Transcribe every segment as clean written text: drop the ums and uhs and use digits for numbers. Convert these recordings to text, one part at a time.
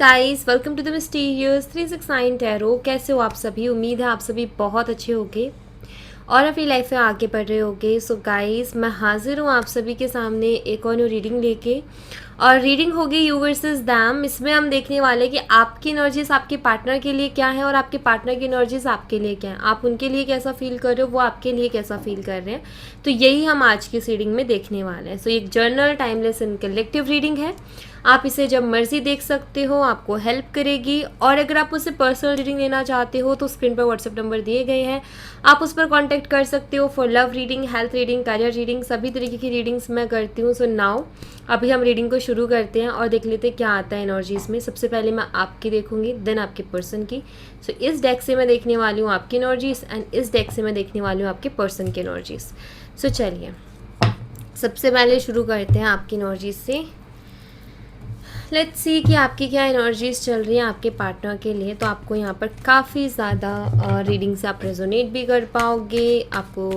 Guys, welcome to the mysterious 369 tarot. कैसे हो आप सभी? उम्मीद है आप सभी बहुत अच्छे होंगे और अपनी लाइफ में आगे बढ़ रहे होंगे। सो गाइस, मैं हाजिर हूँ आप सभी के सामने एक और न्यू रीडिंग लेके। और रीडिंग होगी यू वर्सेस दैम। इसमें हम देखने वाले हैं कि आपकी एनर्जीज आपके पार्टनर के लिए क्या है और आपके पार्टनर की एनर्जीज आपके लिए क्या है। आप उनके लिए कैसा फील कर रहे हो, वो आपके लिए कैसा फील कर रहे हैं। तो यही हम आज की रीडिंग में देखने वाले हैं। सो एक journal, timeless and collective reading है। आप इसे जब मर्जी देख सकते हो, आपको हेल्प करेगी। और अगर आप उससे पर्सनल रीडिंग लेना चाहते हो तो स्क्रीन पर व्हाट्सएप नंबर दिए गए हैं, आप उस पर कांटेक्ट कर सकते हो for love reading, health reading, career reading, सभी तरीके की रीडिंग्स मैं करती हूँ। सो नाउ अभी हम रीडिंग को शुरू करते हैं और देख लेते हैं क्या आता है एनर्जीज में। सबसे पहले मैं आपकी देखूंगी, देन आपके पर्सन की। सो इस डेक से मैं देखने वाली हूँ आपकी एनर्जीज एंड इस डेक से मैं देखने वाली हूँ आपके पर्सन की एनर्जीज। सो चलिए सबसे पहले शुरू करते हैं आपकी एनर्जीज से। लेट्स सी कि आपकी क्या एनर्जीज चल रही हैं आपके पार्टनर के लिए। तो आपको यहाँ पर काफ़ी ज़्यादा रीडिंग से आप रेजोनेट भी कर पाओगे, आपको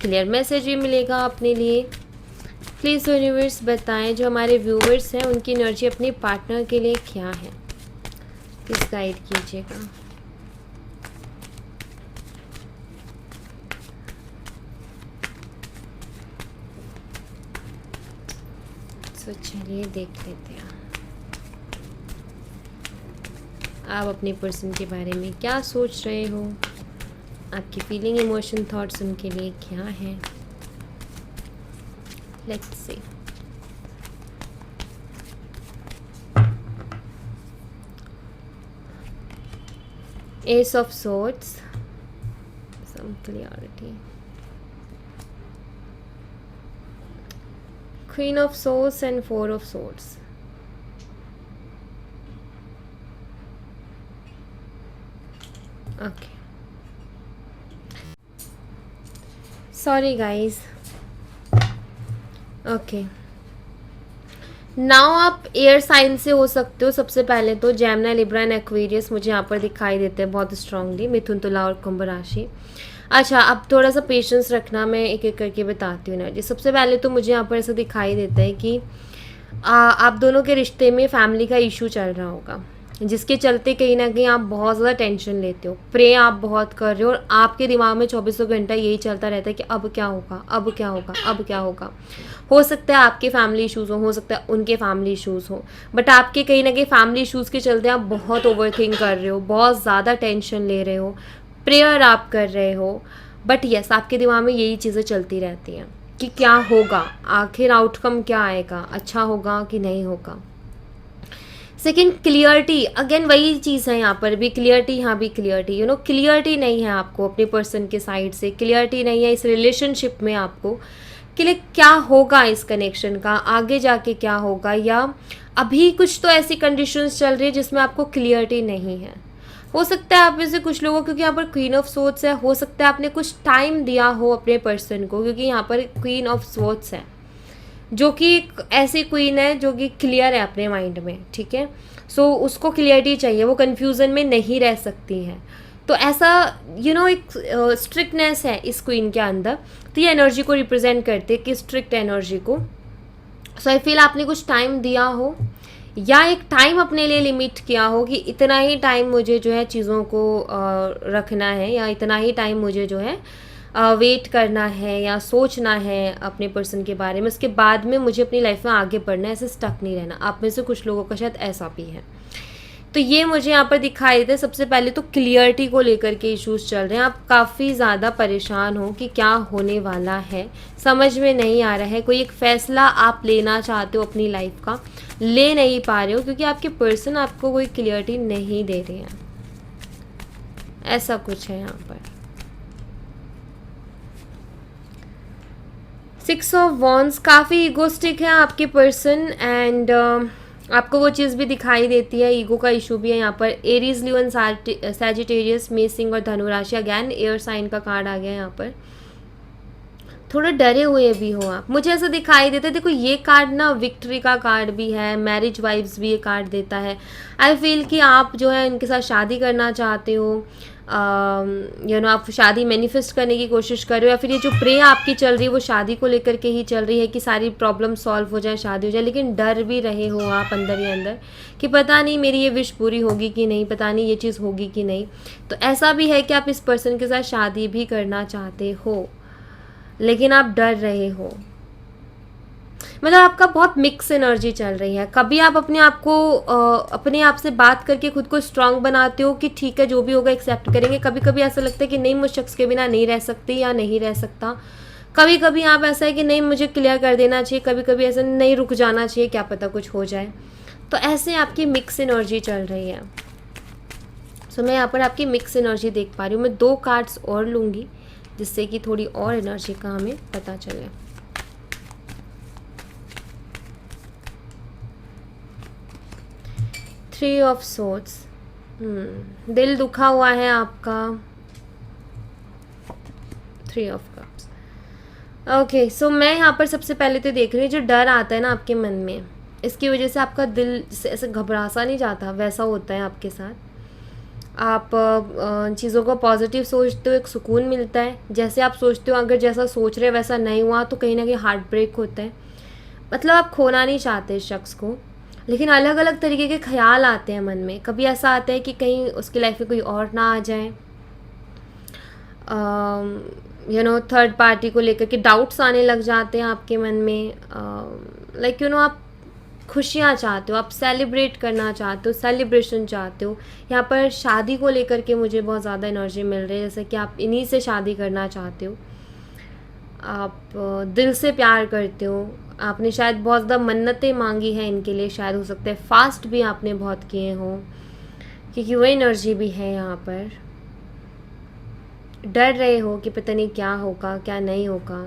क्लियर मैसेज भी मिलेगा अपने लिए। प्लीज़ यूनिवर्स बताएं जो हमारे व्यूवर्स हैं उनकी एनर्जी अपने पार्टनर के लिए क्या है, प्लीज़ गाइड कीजिएगा। तो चलिए देख लेते हैं आप अपने पर्सन के बारे में क्या सोच रहे हो, आपकी फीलिंग, इमोशन, थॉट्स उनके लिए क्या है। Let's see. Ace of swords, some clarity, queen of swords and four of swords. Okay, sorry guys. Okay, now आप एयर साइन से हो सकते हो। सबसे पहले तो जेमिनी, लिब्रा एंड एक्वेरियस मुझे यहाँ पर दिखाई देते हैं बहुत स्ट्रांगली। मिथुन, तुला और कुंभ राशि। अच्छा, अब थोड़ा सा पेशेंस रखना, मैं एक एक करके बताती हूँ एनर्जी। सबसे पहले तो मुझे यहाँ पर ऐसा दिखाई देता है कि आप दोनों के रिश्ते में फैमिली का इशू चल रहा होगा, जिसके चलते कहीं ना कहीं आप बहुत ज़्यादा टेंशन लेते हो, प्रे आप बहुत कर रहे हो और आपके दिमाग में 24 घंटा यही चलता रहता है कि अब क्या होगा, अब क्या होगा, अब क्या होगा। हो सकता है आपके फैमिली इश्यूज़ हो सकता है उनके फैमिली इश्यूज़ हो, बट आपके कहीं ना कहीं फैमिली इश्यूज़ के चलते आप बहुत ओवरथिंक कर रहे हो, बहुत ज़्यादा टेंशन ले रहे हो, प्रेयर आप कर रहे हो। बट यस, आपके दिमाग में यही चीज़ें चलती रहती हैं कि क्या होगा, आखिर आउटकम क्या आएगा, अच्छा होगा कि नहीं होगा। सेकेंड, क्लियरिटी, अगेन वही चीज़ है यहाँ पर भी, क्लियरिटी, यहाँ भी क्लियरिटी। क्लियरिटी नहीं है आपको अपने पर्सन के साइड से, क्लियरिटी नहीं है इस रिलेशनशिप में आपको कि क्या होगा, इस कनेक्शन का आगे जाके क्या होगा, या अभी कुछ तो ऐसी कंडीशंस चल रही है जिसमें आपको क्लियरिटी नहीं है। हो सकता है आप में से कुछ लोगों, क्योंकि यहाँ पर क्वीन ऑफ सोर्ड्स है, हो सकता है आपने कुछ टाइम दिया हो अपने पर्सन को, क्योंकि यहाँ पर क्वीन ऑफ सोर्ड्स है जो कि एक ऐसी क्वीन है जो कि क्लियर है अपने माइंड में, ठीक है। सो उसको क्लियरिटी चाहिए, वो कन्फ्यूज़न में नहीं रह सकती है। तो ऐसा एक स्ट्रिक्टनेस है इस क्वीन के अंदर। तो ये एनर्जी को रिप्रेजेंट करते हैं कि स्ट्रिक्ट एनर्जी को। सो आई फील आपने कुछ टाइम दिया हो या एक टाइम अपने लिए लिमिट किया हो कि इतना ही टाइम मुझे जो है चीज़ों को रखना है, या इतना ही टाइम मुझे जो है वेट करना है या सोचना है अपने पर्सन के बारे में, उसके बाद में मुझे अपनी लाइफ में आगे बढ़ना है, ऐसे स्टक नहीं रहना। आप में से कुछ लोगों का शायद ऐसा भी है। तो ये मुझे यहाँ पर दिखाई देते हैं। सबसे पहले तो क्लियरिटी को लेकर के इश्यूज चल रहे हैं, आप काफ़ी ज़्यादा परेशान हो कि क्या होने वाला है, समझ में नहीं आ रहा है। कोई एक फ़ैसला आप लेना चाहते हो अपनी लाइफ का, ले नहीं पा रहे हो क्योंकि आपके पर्सन आपको कोई क्लियरिटी नहीं दे रहे हैं। ऐसा कुछ है यहाँ पर। 6 ऑफ वॉन्ड्स, काफ़ी ईगोस्टिक है आपके पर्सन एंड आपको वो चीज़ भी दिखाई देती है, ईगो का इशू भी है यहाँ पर। एरीज, लियो, सैजिटेरियस, मेष, सिंह और धनु राशि। अगैन एयर साइन का कार्ड आ गया यहाँ पर। थोड़े डरे हुए भी हो आप, मुझे ऐसा दिखाई देता है। देखो ये कार्ड ना विक्ट्री का कार्ड भी है, मैरिज वाइब्स भी ये कार्ड देता है। आई फील कि आप जो है इनके साथ शादी करना चाहते हो, आप शादी मैनिफेस्ट करने की कोशिश कर रहे हो, या फिर ये जो प्रे आपकी चल रही है वो शादी को लेकर के ही चल रही है कि सारी प्रॉब्लम सॉल्व हो जाए, शादी हो जाए। लेकिन डर भी रहे हो आप अंदर ही अंदर कि पता नहीं मेरी ये विश पूरी होगी कि नहीं, पता नहीं ये चीज़ होगी कि नहीं। तो ऐसा भी है कि आप इस पर्सन के साथ शादी भी करना चाहते हो, लेकिन आप डर रहे हो। मतलब आपका बहुत मिक्स एनर्जी चल रही है। कभी आप अपने आप को अपने आप से बात करके खुद को स्ट्रांग बनाते हो कि ठीक है जो भी होगा एक्सेप्ट करेंगे। कभी कभी ऐसा लगता है कि नहीं, मुझ शख्स के बिना नहीं रह सकती या नहीं रह सकता। कभी कभी आप ऐसा है कि नहीं, मुझे क्लियर कर देना चाहिए। कभी कभी ऐसा नहीं, रुक जाना चाहिए, क्या पता कुछ हो जाए। तो ऐसे आपकी मिक्स एनर्जी चल रही है। सो मैं यहाँ पर आपकी मिक्स एनर्जी देख पा रही हूँ। मैं 2 कार्ड्स और लूँगी जिससे कि थोड़ी और एनर्जी का हमें पता चले। थ्री ऑफ सोर्ड्स, दिल दुखा हुआ है आपका। 3 ऑफ कप्स। ओके, सो मैं यहाँ पर सबसे पहले तो देख रही हूँ जो डर आता है ना आपके मन में, इसकी वजह से आपका दिल से ऐसे घबरा सा नहीं जाता, वैसा होता है आपके साथ। आप चीज़ों को पॉजिटिव सोचते हो, एक सुकून मिलता है। जैसे आप सोचते हो, अगर जैसा सोच रहे वैसा नहीं हुआ तो कहीं ना कहीं हार्ट ब्रेक होता है। मतलब आप खोना नहीं चाहते इस शख्स को, लेकिन अलग अलग तरीके के ख्याल आते हैं मन में। कभी ऐसा आता है कि कहीं उसकी लाइफ में कोई और ना आ जाए, थर्ड पार्टी को लेकर के डाउट्स आने लग जाते हैं आपके मन में। आप खुशियाँ चाहते हो, आप सेलिब्रेट करना चाहते हो, सेलिब्रेशन चाहते हो। यहाँ पर शादी को लेकर के मुझे बहुत ज़्यादा एनर्जी मिल रही है, जैसे कि आप इन्हीं से शादी करना चाहते हो। आप दिल से प्यार करते हो। आपने शायद बहुत ज़्यादा मन्नतें मांगी हैं इनके लिए, शायद हो सकता है फास्ट भी आपने बहुत किए हों, क्योंकि वो एनर्जी भी है यहाँ पर। डर रहे हो कि पता नहीं क्या होगा क्या नहीं होगा।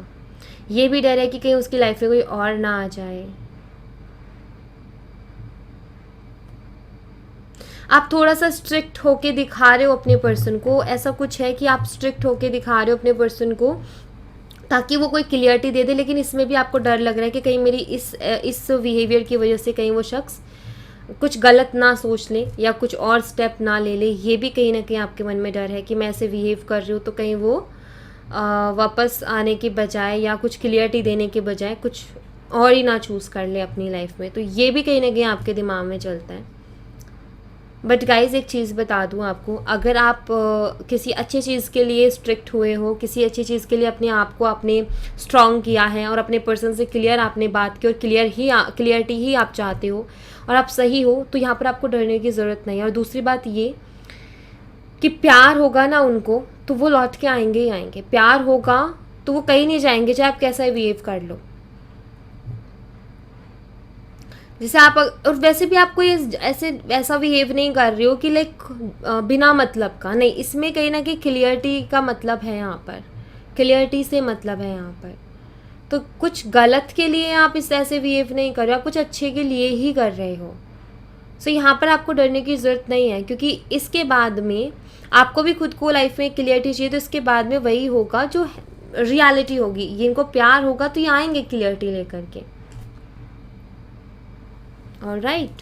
ये भी डर है कि कहीं उसकी लाइफ में कोई और ना आ जाए। आप थोड़ा सा स्ट्रिक्ट होके दिखा रहे हो अपने पर्सन को। ऐसा कुछ है कि आप स्ट्रिक्ट होके दिखा रहे हो अपने पर्सन को ताकि वो कोई क्लियरिटी दे दे, लेकिन इसमें भी आपको डर लग रहा है कि कहीं मेरी इस बिहेवियर की वजह से कहीं वो शख्स कुछ गलत ना सोच ले या कुछ और स्टेप ना ले ले। ये भी कहीं ना कहीं आपके मन में डर है कि मैं ऐसे बिहेव कर रही हूँ तो कहीं वो वापस आने की बजाय या कुछ क्लियरिटी देने के बजाय कुछ और ही ना चूज़ कर ले अपनी लाइफ में। तो ये भी कहीं ना कहीं आपके दिमाग में चलता है। बट गाइज़ एक चीज़ बता दूँ आपको, अगर आप किसी अच्छी चीज़ के लिए स्ट्रिक्ट हुए हो, किसी अच्छी चीज़ के लिए अपने आप को आपने स्ट्रॉन्ग किया है और अपने पर्सन से क्लियर आपने बात की और क्लियरिटी ही आप चाहते हो और आप सही हो, तो यहाँ पर आपको डरने की ज़रूरत नहीं है। और दूसरी बात ये कि प्यार होगा ना उनको तो वो लौट के आएंगे ही आएंगे। प्यार होगा तो वो कहीं नहीं जाएंगे, चाहे आप कैसा बिहेव कर लो। जैसे आप, और वैसे भी आप कोई ऐसे ऐसा बिहेव नहीं कर रहे हो कि लाइक बिना मतलब का नहीं। इसमें कहीं ना कहीं क्लियरिटी का मतलब है, यहाँ पर क्लियरिटी से मतलब है यहाँ पर। तो कुछ गलत के लिए आप इस ऐसे बिहेव नहीं कर रहे हो, आप कुछ अच्छे के लिए ही कर रहे हो। सो यहाँ पर आपको डरने की ज़रूरत नहीं है, क्योंकि इसके बाद में आपको भी खुद को लाइफ में क्लियरिटी चाहिए। तो इसके बाद में वही होगा जो रियलिटी होगी। ये इनको प्यार होगा तो ये आएंगे क्लियरिटी लेकर के। ऑलराइट,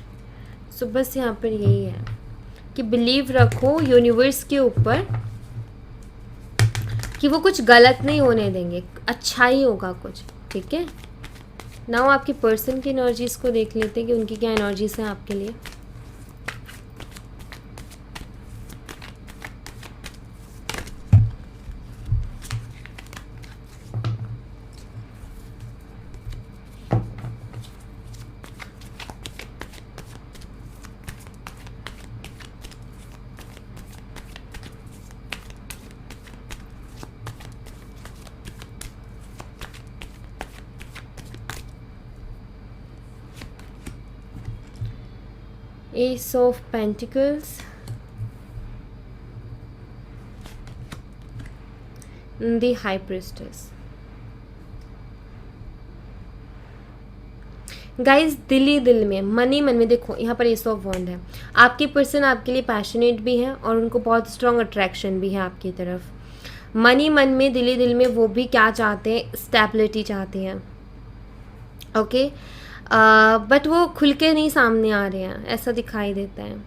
सो बस यहाँ पर यही है कि बिलीव रखो यूनिवर्स के ऊपर कि वो कुछ गलत नहीं होने देंगे, अच्छा ही होगा कुछ। ठीक है, नाउ आपकी पर्सन की एनर्जीज को देख लेते हैं कि उनकी क्या एनर्जीज हैं आपके लिए। Ace of Pentacles, the High Priestess। Guys दिल ही दिल में, मन ही मन में देखो यहाँ पर एस ऑफ वॉन्ड है। आपके पर्सन आपके लिए पैशनेट भी है और उनको बहुत स्ट्रॉन्ग अट्रैक्शन भी है आपकी तरफ। मन ही मन में, दिल ही दिल में वो भी क्या चाहते हैं, स्टेबिलिटी चाहते हैं। ओके, बट वो खुल के नहीं सामने आ रहे हैं, ऐसा दिखाई देता है।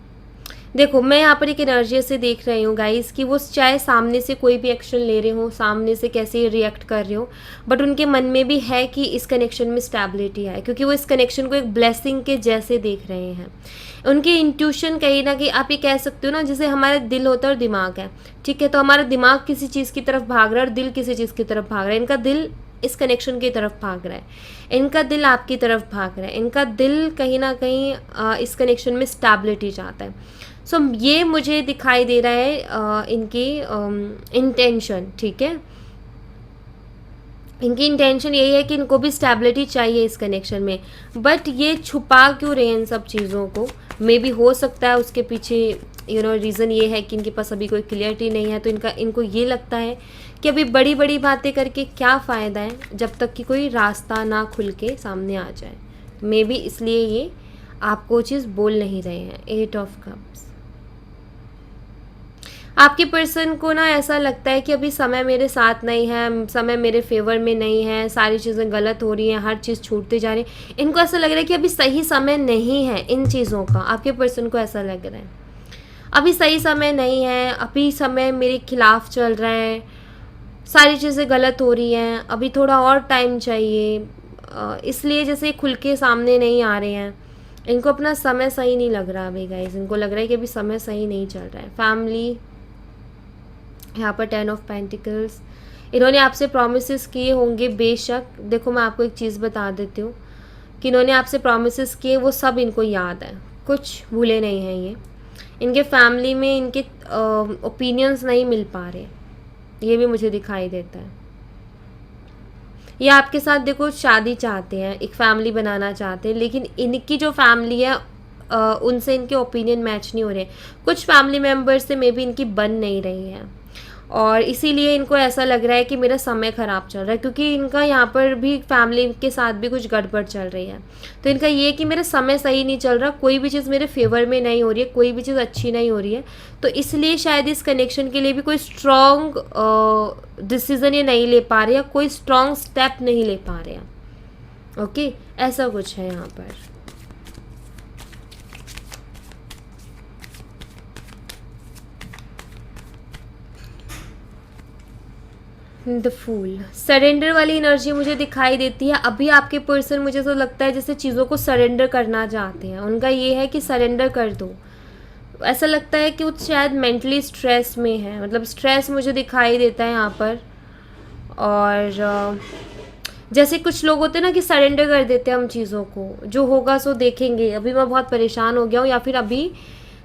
देखो, मैं यहाँ पर एक एनर्जी से देख रही हूँ गाइस कि वो चाहे सामने से कोई भी एक्शन ले रहे हो, सामने से कैसे रिएक्ट कर रहे हो, बट उनके मन में भी है कि इस कनेक्शन में स्टेबिलिटी है, क्योंकि वो इस कनेक्शन को एक ब्लेसिंग के जैसे देख रहे हैं। उनकी इंट्यूशन कहीं ना कहीं, आप ये कह सकते हो ना, जैसे हमारा दिल होता है और दिमाग है, ठीक है, तो हमारा दिमाग किसी चीज़ की तरफ भाग रहा है और दिल किसी चीज़ की तरफ भाग रहा है। इनका दिल इस कनेक्शन की तरफ भाग रहा है, इनका दिल आपकी तरफ भाग रहा है, इनका दिल कहीं ना कहीं इस कनेक्शन में स्टेबिलिटी चाहता है। सो ये मुझे दिखाई दे रहा है इनकी इंटेंशन, ठीक है। इनकी इंटेंशन यही है कि इनको भी स्टेबिलिटी चाहिए इस कनेक्शन में, बट ये छुपा क्यों रहे हैं इन सब चीज़ों को। मे बी हो सकता है उसके पीछे रीज़न ये है कि इनके पास अभी कोई क्लियरिटी नहीं है, तो इनको ये लगता है कि अभी बड़ी बड़ी बातें करके क्या फ़ायदा है जब तक कि कोई रास्ता ना खुल के सामने आ जाए। मे बी इसलिए ये आपको चीज़ बोल नहीं रहे हैं। 8 ऑफ कप्स, आपके पर्सन को ना ऐसा लगता है कि अभी समय मेरे साथ नहीं है, समय मेरे फेवर में नहीं है, सारी चीज़ें गलत हो रही हैं, हर चीज़ छूटते जा रही है। इनको ऐसा लग रहा है कि अभी सही समय नहीं है इन चीज़ों का। आपके पर्सन को ऐसा लग रहा है अभी सही समय नहीं है, अभी समय मेरे खिलाफ चल रहा है, सारी चीज़ें गलत हो रही हैं, अभी थोड़ा और टाइम चाहिए, इसलिए जैसे खुल के सामने नहीं आ रहे हैं। इनको अपना समय सही नहीं लग रहा अभी गाइस, इनको लग रहा है कि अभी समय सही नहीं चल रहा है। फैमिली, यहाँ पर 10 ऑफ पेंटिकल्स, इन्होंने आपसे प्रोमिसेस किए होंगे बेशक। देखो, मैं आपको एक चीज़ बता देती हूँ कि इन्होंने आपसे प्रोमिसेस किए, वो सब इनको याद है, कुछ भूले नहीं हैं ये। इनके फैमिली में इनके ओपिनियंस नहीं मिल पा रहे, ये भी मुझे दिखाई देता है। ये आपके साथ देखो शादी चाहते हैं, एक फैमिली बनाना चाहते हैं, लेकिन इनकी जो फैमिली है उनसे इनके ओपिनियन मैच नहीं हो रहे। कुछ फैमिली मेम्बर्स से मे बी इनकी बन नहीं रही है, और इसीलिए इनको ऐसा लग रहा है कि मेरा समय ख़राब चल रहा है, क्योंकि इनका यहाँ पर भी फैमिली के साथ भी कुछ गड़बड़ चल रही है। तो इनका ये कि मेरा समय सही नहीं चल रहा, कोई भी चीज़ मेरे फेवर में नहीं हो रही है, कोई भी चीज़ अच्छी नहीं हो रही है, तो इसलिए शायद इस कनेक्शन के लिए भी कोई स्ट्रॉन्ग डिसीज़न ये नहीं ले पा रहे, या कोई स्ट्रॉन्ग स्टेप नहीं ले पा रहे हैं। ओके, ऐसा कुछ है यहाँ पर। द फूल, सरेंडर वाली एनर्जी मुझे दिखाई देती है। अभी आपके पर्सन, मुझे तो लगता है जैसे चीज़ों को सरेंडर करना चाहते हैं। उनका ये है कि सरेंडर कर दो। ऐसा लगता है कि वो शायद मेंटली स्ट्रेस में है, मतलब स्ट्रेस मुझे दिखाई देता है यहाँ पर। और जैसे कुछ लोग होते हैं ना कि सरेंडर कर देते हैं हम चीज़ों को, जो होगा सो देखेंगे, अभी मैं बहुत परेशान हो गया हूँ, या फिर अभी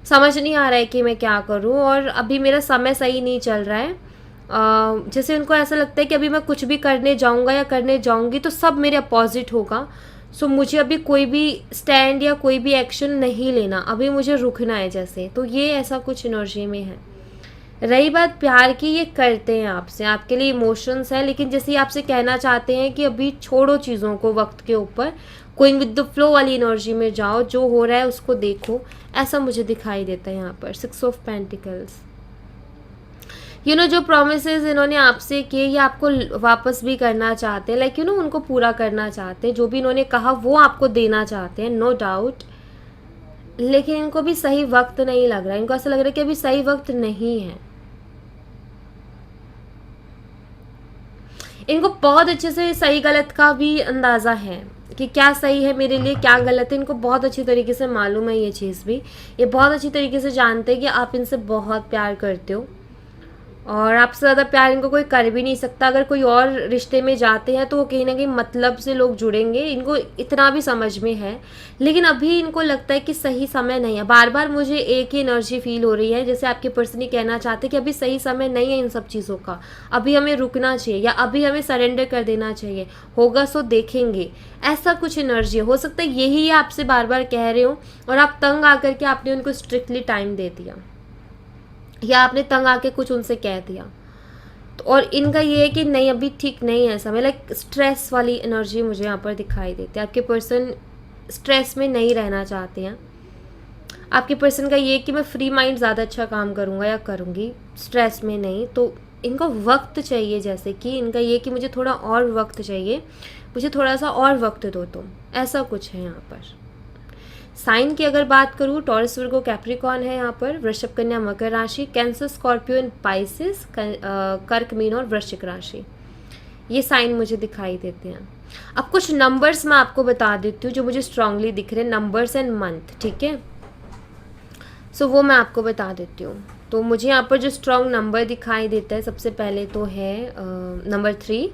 समझ नहीं आ रहा है कि मैं क्या करूँ, और अभी मेरा समय सही नहीं चल रहा है। जैसे उनको ऐसा लगता है कि अभी मैं कुछ भी करने जाऊंगा या करने जाऊंगी तो सब मेरे अपोजिट होगा। सो मुझे अभी कोई भी स्टैंड या कोई भी एक्शन नहीं लेना, अभी मुझे रुकना है जैसे। तो ये ऐसा कुछ एनर्जी में है। रही बात प्यार की, ये करते हैं आपसे, आपके लिए इमोशंस है, लेकिन जैसे आपसे कहना चाहते हैं कि अभी छोड़ो चीज़ों को वक्त के ऊपर, गोइंग विद द फ्लो वाली एनर्जी में जाओ, जो हो रहा है उसको देखो, ऐसा मुझे दिखाई देता है यहाँ पर। 6 ऑफ पेंटिकल्स, जो प्रोमिसेस इन्होंने आपसे किए, ये आपको वापस भी करना चाहते हैं, लाइक उनको पूरा करना चाहते हैं। जो भी इन्होंने कहा वो आपको देना चाहते हैं, नो डाउट, लेकिन इनको भी सही वक्त नहीं लग रहा है। इनको ऐसा लग रहा है कि अभी सही वक्त नहीं है। इनको बहुत अच्छे से सही गलत का भी अंदाज़ा है कि क्या सही है मेरे लिए, क्या गलत है। इनको बहुत अच्छी तरीके से मालूम है ये चीज़ भी। ये बहुत अच्छी तरीके से जानते हैं कि आप इनसे बहुत प्यार करते हो, और आपसे ज़्यादा प्यार इनको कोई कर भी नहीं सकता। अगर कोई और रिश्ते में जाते हैं तो वो कहीं ना कहीं मतलब से लोग जुड़ेंगे, इनको इतना भी समझ में है। लेकिन अभी इनको लगता है कि सही समय नहीं है। बार बार मुझे एक ही एनर्जी फील हो रही है, जैसे आपके पर्सन ही कहना चाहते हैं कि अभी सही समय नहीं है इन सब चीज़ों का, अभी हमें रुकना चाहिए, या अभी हमें सरेंडर कर देना चाहिए, होगा सो देखेंगे। ऐसा कुछ एनर्जी हो सकता है, यही आपसे बार बार कह रहे हो, और आप तंग आकर के आपने उनको स्ट्रिक्टली टाइम दे दिया, या आपने तंग आके कुछ उनसे कह दिया। तो और इनका ये है कि नहीं, अभी ठीक नहीं है समय, लाइक स्ट्रेस वाली एनर्जी मुझे यहाँ पर दिखाई देती है। आपके पर्सन स्ट्रेस में नहीं रहना चाहते हैं। आपके पर्सन का ये है कि मैं फ्री माइंड ज़्यादा अच्छा काम करूँगा या करूँगी, स्ट्रेस में नहीं। तो इनको वक्त चाहिए, जैसे कि इनका ये कि मुझे थोड़ा और वक्त चाहिए, मुझे थोड़ा सा और वक्त दो तुम, ऐसा कुछ है यहाँ पर। साइन की अगर बात करूँ, टॉरस वर्गो कैप्रिकॉन है यहाँ पर, वृषभ कन्या मकर राशि, कैंसर स्कॉर्पियो एंड पाइसिस कर्क मीन और वृश्चिक राशि, ये साइन मुझे दिखाई देते हैं। अब कुछ नंबर्स मैं आपको बता देती हूँ जो मुझे स्ट्रांगली दिख रहे हैं, नंबर्स एंड मंथ, ठीक है। सो वो मैं आपको बता देती हूँ। तो मुझे यहाँ पर जो स्ट्रॉन्ग नंबर दिखाई देता है, सबसे पहले तो है number 3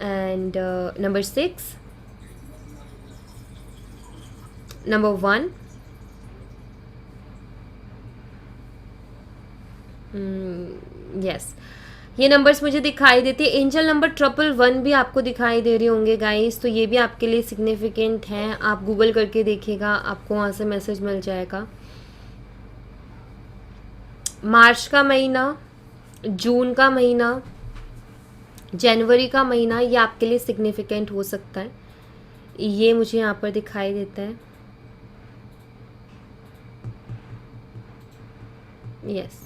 and number 6, number 1, yes, ये नंबर्स मुझे दिखाई देती है। एंजल नंबर 111 भी आपको दिखाई दे रहे होंगे गाइस, तो ये भी आपके लिए सिग्निफिकेंट है। आप गूगल करके देखिएगा, आपको वहाँ से मैसेज मिल जाएगा। मार्च का महीना, जून का महीना, जनवरी का महीना, ये आपके लिए सिग्निफिकेंट हो सकता है, ये मुझे यहाँ पर दिखाई देता है। यस,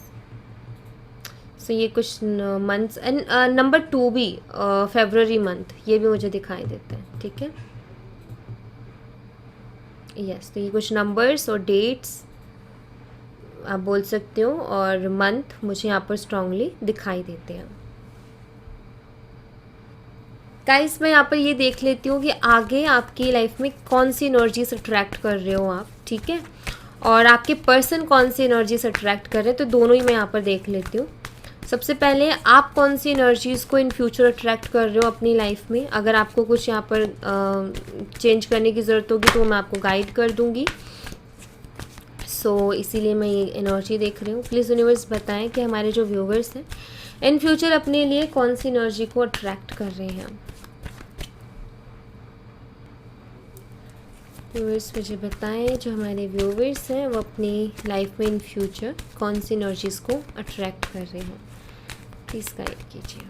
सो ये कुछ मंथ्स एंड नंबर 2 भी फरवरी मंथ, ये भी मुझे दिखाई देता है, ठीक है। यस, तो ये कुछ नंबर्स और डेट्स आप बोल सकते हो, और मंथ मुझे यहाँ पर स्ट्रांगली दिखाई देते हैं। गाइस, मैं यहाँ पर ये देख लेती हूँ कि आगे आपकी लाइफ में कौन सी एनर्जीज अट्रैक्ट कर रहे हो आप, ठीक है, और आपके पर्सन कौन सी एनर्जीज अट्रैक्ट कर रहे हैं, तो दोनों ही मैं यहाँ पर देख लेती हूँ। सबसे पहले आप कौन सी एनर्जीज़ को इन फ्यूचर अट्रैक्ट कर रहे हो अपनी लाइफ में। अगर आपको कुछ यहाँ पर चेंज करने की ज़रूरत होगी तो मैं आपको गाइड कर दूँगी। सो इसीलिए मैं ये एनर्जी देख रही हूँ। प्लीज़ यूनिवर्स बताएं कि हमारे जो व्यूवर्स हैं इन फ्यूचर अपने लिए कौन सी एनर्जी को अट्रैक्ट कर रहे हैं। व्यूवर्स मुझे बताएं, जो हमारे व्यूवर्स हैं वो अपनी लाइफ में इन फ्यूचर कौन सी एनर्जीज़ को अट्रैक्ट कर रहे हैं, प्लीज़ गाइड कीजिए।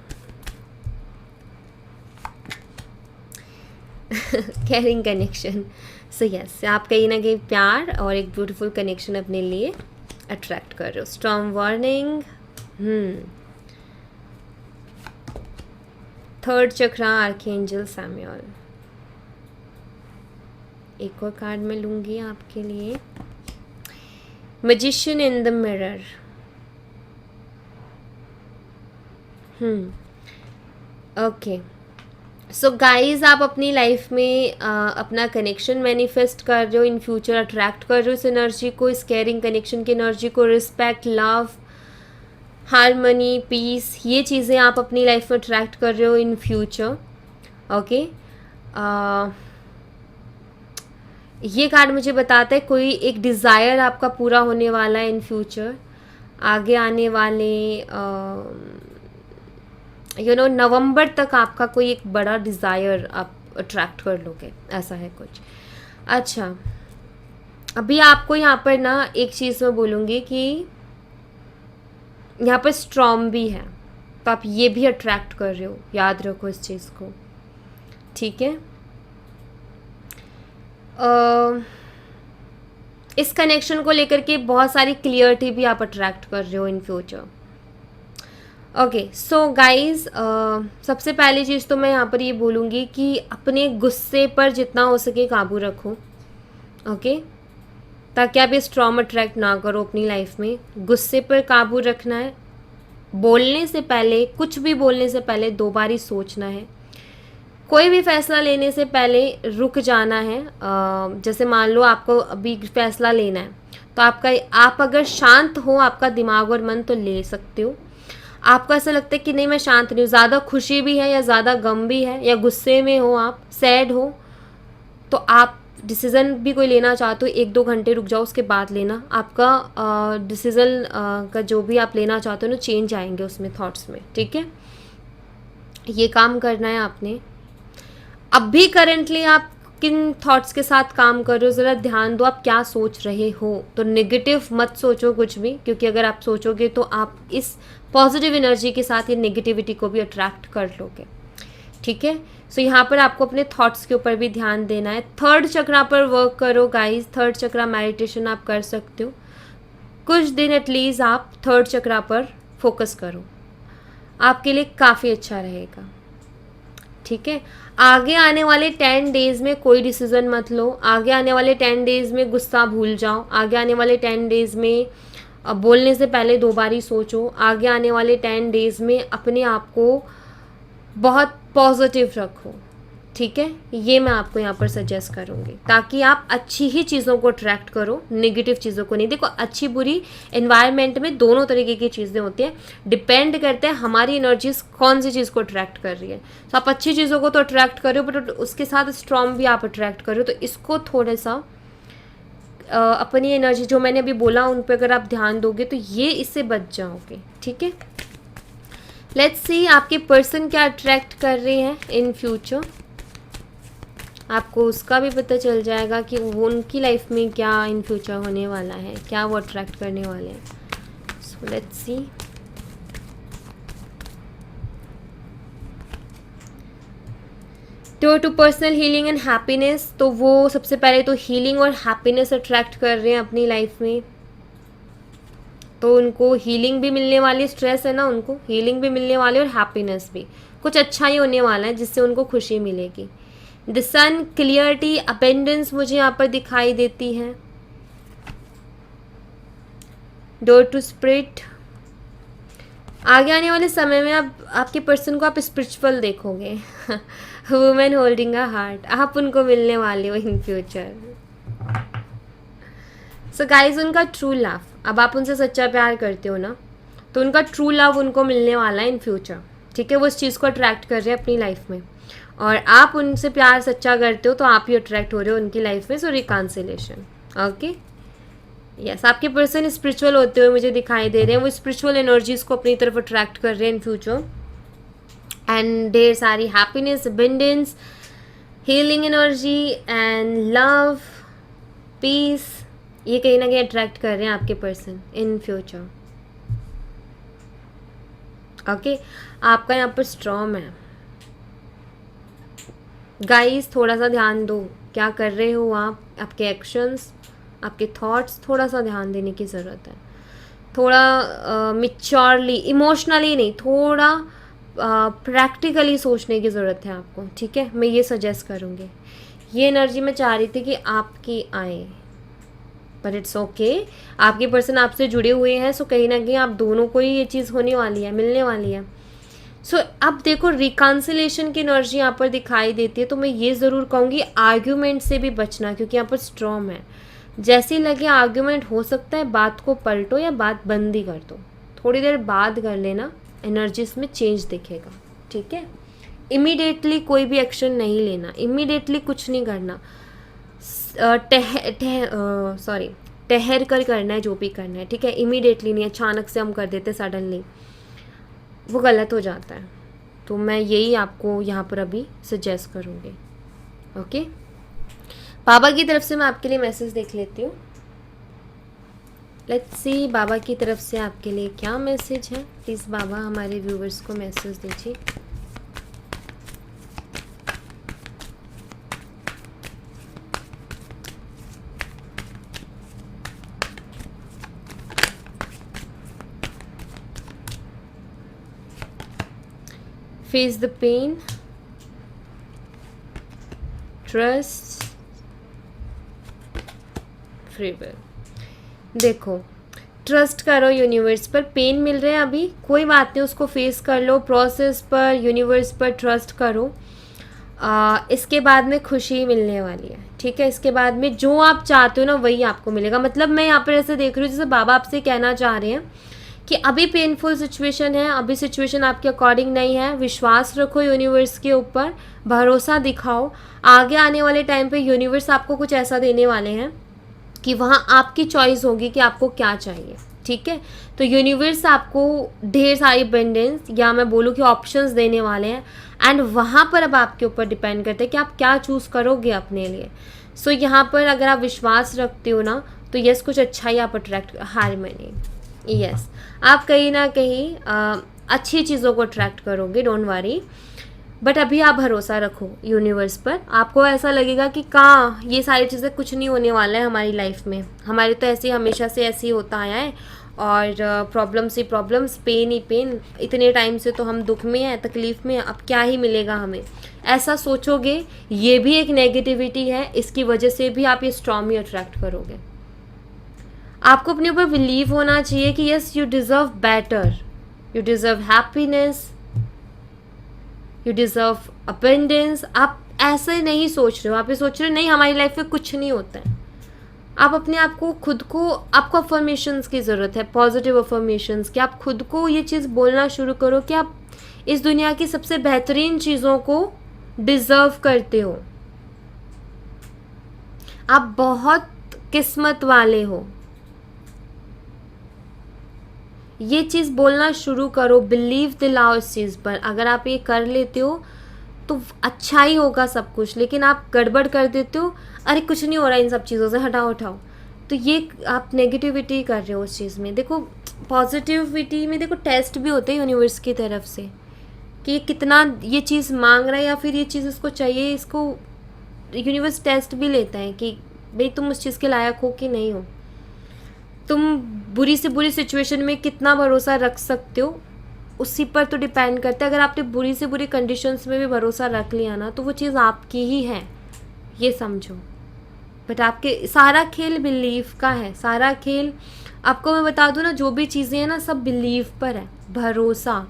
कैरिंग कनेक्शन, सो यस, आप कहीं ना कहीं प्यार और एक ब्यूटीफुल कनेक्शन अपने लिए अट्रैक्ट कर रहे हो। स्टॉर्म वार्निंग, थर्ड चक्रा, आर्कएंजल सैमुअल। एक और कार्ड मैं लूँगी आपके लिए, magician in the mirror. Okay, so guys, आप अपनी लाइफ में अपना कनेक्शन मैनिफेस्ट कर रहे हो, इन फ्यूचर अट्रैक्ट कर रहे हो इस एनर्जी को, इस केयरिंग कनेक्शन की एनर्जी को। रिस्पेक्ट, लव, हारमनी, पीस, ये चीज़ें आप अपनी लाइफ में अट्रैक्ट कर रहे हो इन फ्यूचर। ओके, ये कार्ड मुझे बताता है कोई एक डिज़ायर आपका पूरा होने वाला है इन फ्यूचर। आगे आने वाले नवंबर तक आपका कोई एक बड़ा डिज़ायर आप अट्रैक्ट कर लोगे, ऐसा है कुछ। अच्छा, अभी आपको यहाँ पर ना एक चीज़ मैं बोलूँगी कि यहाँ पर स्ट्रॉम भी है, तो आप ये भी अट्रैक्ट कर रहे हो, याद रखो इस चीज़ को, ठीक है। इस कनेक्शन को लेकर के बहुत सारी क्लियरिटी भी आप अट्रैक्ट कर रहे हो in future. Okay, so guys, सबसे पहली चीज़ तो मैं यहाँ पर ये बोलूँगी कि अपने गुस्से पर जितना हो सके काबू रखो, ओके, ताकि आप ये स्ट्रॉम अट्रैक्ट ना करो अपनी लाइफ में। गुस्से पर काबू रखना है, बोलने से पहले, कुछ भी बोलने से पहले 2 बार ही सोचना है। कोई भी फैसला लेने से पहले रुक जाना है। जैसे मान लो आपको अभी फैसला लेना है, तो आप अगर शांत हो, आपका दिमाग और मन, तो ले सकते हो। आपको ऐसा लगता है कि नहीं मैं शांत नहीं हूँ, ज़्यादा खुशी भी है या ज़्यादा गम भी है या गुस्से में हो, आप सैड हो, तो आप डिसीज़न भी कोई लेना चाहते हो 1-2 घंटे रुक जाओ, उसके बाद लेना। आपका डिसीज़न का जो भी आप लेना चाहते हो ना, चेंज आएंगे उसमें, थॉट्स में, ठीक है। ये काम करना है आपने। अब भी करेंटली आप किन थॉट्स के साथ काम कर रहे हो, ज़रा ध्यान दो, आप क्या सोच रहे हो। तो नेगेटिव मत सोचो कुछ भी, क्योंकि अगर आप सोचोगे तो आप इस पॉजिटिव एनर्जी के साथ ये नेगेटिविटी को भी अट्रैक्ट कर लोगे, ठीक है। सो यहाँ पर आपको अपने थॉट्स के ऊपर भी ध्यान देना है। थर्ड चक्रा पर वर्क करो गाइज, थर्ड चक्रा मेडिटेशन आप कर सकते हो। कुछ दिन एटलीस्ट आप थर्ड चक्रा पर फोकस करो, आपके लिए काफ़ी अच्छा रहेगा। ठीक है, आगे आने वाले 10 डेज़ में कोई डिसीज़न मत लो, आगे आने वाले 10 डेज़ में गुस्सा भूल जाओ, आगे आने वाले 10 डेज़ में बोलने से पहले 2 बार ही सोचो, आगे आने वाले 10 डेज़ में अपने आप को बहुत पॉजिटिव रखो। ठीक है, ये मैं आपको यहाँ पर सजेस्ट करूँगी ताकि आप अच्छी ही चीज़ों को अट्रैक्ट करो, नेगेटिव चीज़ों को नहीं। देखो, अच्छी बुरी एनवायरनमेंट में दोनों तरीके की चीज़ें होती हैं, डिपेंड करते हैं हमारी एनर्जीज कौन सी चीज़ को अट्रैक्ट कर रही है। तो आप अच्छी चीज़ों को तो अट्रैक्ट करो, बट उसके साथ स्ट्रॉन्ग भी आप अट्रैक्ट करो। तो इसको थोड़ा सा अपनी एनर्जी जो मैंने अभी बोला उन पर अगर आप ध्यान दोगे तो ये इससे बच जाओगे। ठीक है, लेट्स सी आपके पर्सन क्या अट्रैक्ट कर रहे हैं इन फ्यूचर, आपको उसका भी पता चल जाएगा कि वो उनकी लाइफ में क्या इन फ्यूचर होने वाला है, क्या वो अट्रैक्ट करने वाले हैं। So let's see. To personal healing and happiness, तो वो सबसे पहले तो हीलिंग और हैप्पीनेस अट्रैक्ट कर रहे हैं अपनी लाइफ में, तो उनको हीलिंग भी मिलने वाली, स्ट्रेस है ना, उनको हीलिंग भी मिलने वाली और हैप्पीनेस भी, कुछ अच्छा ही होने वाला है जिससे उनको खुशी मिलेगी। द सन, क्लियरिटी, अपेंडेंस मुझे यहाँ पर दिखाई देती है। डोर टू स्पिरिट, आगे आने वाले समय में आप आपके पर्सन को आप स्पिरिचुअल देखोगे। वुमेन होल्डिंग अ हार्ट, आप उनको मिलने वाले हो इन फ्यूचर। सो गाइज, उनका ट्रू लव, अब आप उनसे सच्चा प्यार करते हो ना, तो उनका ट्रू लव उनको मिलने वाला है इन फ्यूचर। ठीक है, वो इस चीज़ को अट्रैक्ट कर रहे हैं अपनी लाइफ में, और आप उनसे प्यार सच्चा करते हो तो आप ही अट्रैक्ट हो रहे हो उनकी लाइफ में। सो रिकॉन्सिलेशन। ओके, यस, आपके पर्सन स्पिरिचुअल होते हुए मुझे दिखाई दे रहे हैं, वो स्पिरिचुअल एनर्जीज को अपनी तरफ अट्रैक्ट कर रहे हैं इन फ्यूचर, एंड ढेर सारी happiness, abundance, healing energy and love, peace, ये कहीं ना कहीं अट्रैक्ट कर रहे हैं आपके पर्सन इन फ्यूचर। ओके, आपका यहाँ पर स्ट्रॉन्ग है। गाइस, थोड़ा सा ध्यान दो, क्या कर रहे हो आप, आपके एक्शंस, आपके थॉट्स, थोड़ा सा ध्यान देने की ज़रूरत है। थोड़ा मिच्योरली, इमोशनली नहीं, थोड़ा प्रैक्टिकली सोचने की ज़रूरत है आपको। ठीक है, मैं ये सजेस्ट करूँगी। ये एनर्जी मैं चाह रही थी कि आपकी आए, बट इट्स ओके, आपके पर्सन आपसे जुड़े हुए हैं, सो कहीं ना कहीं आप दोनों को ही ये चीज़ होने वाली है, मिलने वाली है। सो अब देखो, रिकॉन्सिलेशन की एनर्जी यहाँ पर दिखाई देती है, तो मैं ये ज़रूर कहूँगी आर्ग्यूमेंट से भी बचना, क्योंकि यहाँ पर स्ट्रॉन्ग है। जैसे लगे आर्ग्यूमेंट हो सकता है, बात को पलटो या बात बंद ही कर दो, थोड़ी देर बाद कर लेना, एनर्जीज में चेंज दिखेगा। ठीक है, इमीडिएटली कोई भी एक्शन नहीं लेना, इमीडिएटली कुछ नहीं करना, ठहर कर करना है जो भी करना है। ठीक है, इमीडिएटली नहीं, अचानक से हम कर देते सडनली, वो गलत हो जाता है। तो मैं यही आपको यहाँ पर अभी सजेस्ट करूँगी। ओके, बाबा की तरफ से मैं आपके लिए मैसेज देख लेती हूँ। लेट्स सी बाबा की तरफ से आपके लिए क्या मैसेज है। प्लीज़ बाबा हमारे व्यूवर्स को मैसेज दीजिए। Face the pain, trust, free will. देखो, ट्रस्ट करो यूनिवर्स पर, पेन मिल रहे हैं अभी, कोई बात नहीं, उसको फेस कर लो, प्रोसेस पर, यूनिवर्स पर ट्रस्ट करो। इसके बाद में खुशी मिलने वाली है। ठीक है, इसके बाद में जो आप चाहते हो ना वही आपको मिलेगा। मतलब मैं यहाँ पर ऐसे देख रही हूँ जैसे बाबा आपसे कहना चाह रहे हैं कि अभी पेनफुल सिचुएशन है, अभी सिचुएशन आपके अकॉर्डिंग नहीं है, विश्वास रखो यूनिवर्स के ऊपर, भरोसा दिखाओ। आगे आने वाले टाइम पे यूनिवर्स आपको कुछ ऐसा देने वाले हैं कि वहाँ आपकी चॉइस होगी कि आपको क्या चाहिए। ठीक है, तो यूनिवर्स आपको ढेर सारी अबंडेंस या मैं बोलूँ कि ऑप्शंस देने वाले हैं, एंड वहाँ पर अब आपके ऊपर डिपेंड करते हैं कि आप क्या चूज़ करोगे अपने लिए। सो यहाँ पर अगर आप विश्वास रखते हो ना, तो यस, कुछ अच्छा ही आप अट्रैक्ट, हारमनी, यस, आप कहीं ना कहीं अच्छी चीज़ों को अट्रैक्ट करोगे, डोंट वरी। बट अभी आप भरोसा रखो यूनिवर्स पर। आपको ऐसा लगेगा कि ये सारी चीज़ें कुछ नहीं होने वाला है हमारी लाइफ में, हमारी तो ऐसे हमेशा से ऐसे ही होता आया है, और प्रॉब्लम्स ही प्रॉब्लम्स, पेन ही पेन, इतने टाइम से तो हम दुख में हैं, तकलीफ़ में हैं, अब क्या ही मिलेगा हमें, ऐसा सोचोगे, ये भी एक नेगेटिविटी है। इसकी वजह से भी आप ये स्टॉर्म ही अट्रैक्ट करोगे। आपको अपने ऊपर बिलीव होना चाहिए कि yes you deserve better, you deserve happiness, you deserve abundance. आप ऐसे नहीं सोच रहे हो, आप ये सोच रहे हो नहीं हमारी लाइफ में कुछ नहीं होता है। आप अपने आप को खुद को, आपको अफर्मेशंस की ज़रूरत है, पॉजिटिव अफर्मेशंस, कि आप खुद को ये चीज़ बोलना शुरू करो कि आप इस दुनिया की सबसे बेहतरीन चीज़ों को डिज़र्व करते हो, आप बहुत किस्मत वाले हो। ये चीज़ बोलना शुरू करो, बिलीव दिलाओ इस चीज़ पर। अगर आप ये कर लेते हो तो अच्छा ही होगा सब कुछ, लेकिन आप गड़बड़ कर देते हो, अरे कुछ नहीं हो रहा इन सब चीज़ों से, हटाओ हटाओ, तो ये आप नेगेटिविटी कर रहे हो उस चीज़ में। देखो पॉजिटिविटी में देखो टेस्ट भी होते हैं यूनिवर्स की तरफ से कि ये कितना ये चीज़ मांग रहा है या फिर ये चीज़ इसको चाहिए, इसको यूनिवर्स टेस्ट भी लेता है कि भाई तुम उस चीज़ के लायक हो कि नहीं हो, तुम बुरी से बुरी सिचुएशन में कितना भरोसा रख सकते हो, उसी पर तो डिपेंड करता है। अगर आपने बुरी से बुरी कंडीशंस में भी भरोसा रख लिया ना, तो वो चीज़ आपकी ही है, ये समझो। बट आपके सारा खेल बिलीव का है, सारा खेल आपको मैं बता दूँ ना, जो भी चीज़ें हैं ना सब बिलीव पर है, भरोसा,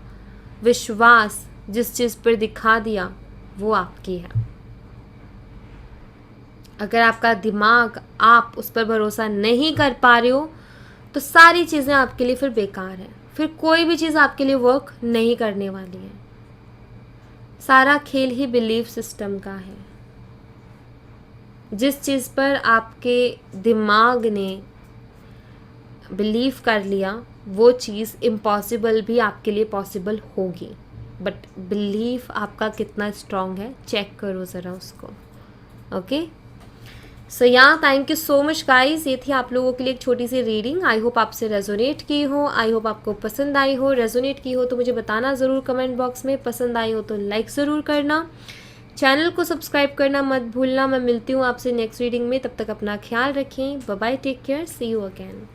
विश्वास, जिस चीज़ पर दिखा दिया वो आपकी है। अगर आपका दिमाग, आप उस पर भरोसा नहीं कर पा रहे हो तो सारी चीज़ें आपके लिए फिर बेकार है, फिर कोई भी चीज़ आपके लिए वर्क नहीं करने वाली है। सारा खेल ही बिलीफ सिस्टम का है। जिस चीज़ पर आपके दिमाग ने बिलीव कर लिया वो चीज़ इम्पॉसिबल भी आपके लिए पॉसिबल होगी। बट बिलीफ आपका कितना स्ट्रॉन्ग है, चेक करो ज़रा उसको। Okay, so thank you so much guys. ये थी आप लोगों के लिए एक छोटी सी रीडिंग। आई होप आपसे रेजोनेट की हो, आई होप आपको पसंद आई हो। रेजोनेट की हो तो मुझे बताना ज़रूर कमेंट बॉक्स में, पसंद आई हो तो लाइक ज़रूर करना, चैनल को सब्सक्राइब करना मत भूलना। मैं मिलती हूँ आपसे नेक्स्ट रीडिंग में, तब तक अपना ख्याल रखें। Bye bye, take care, see you again.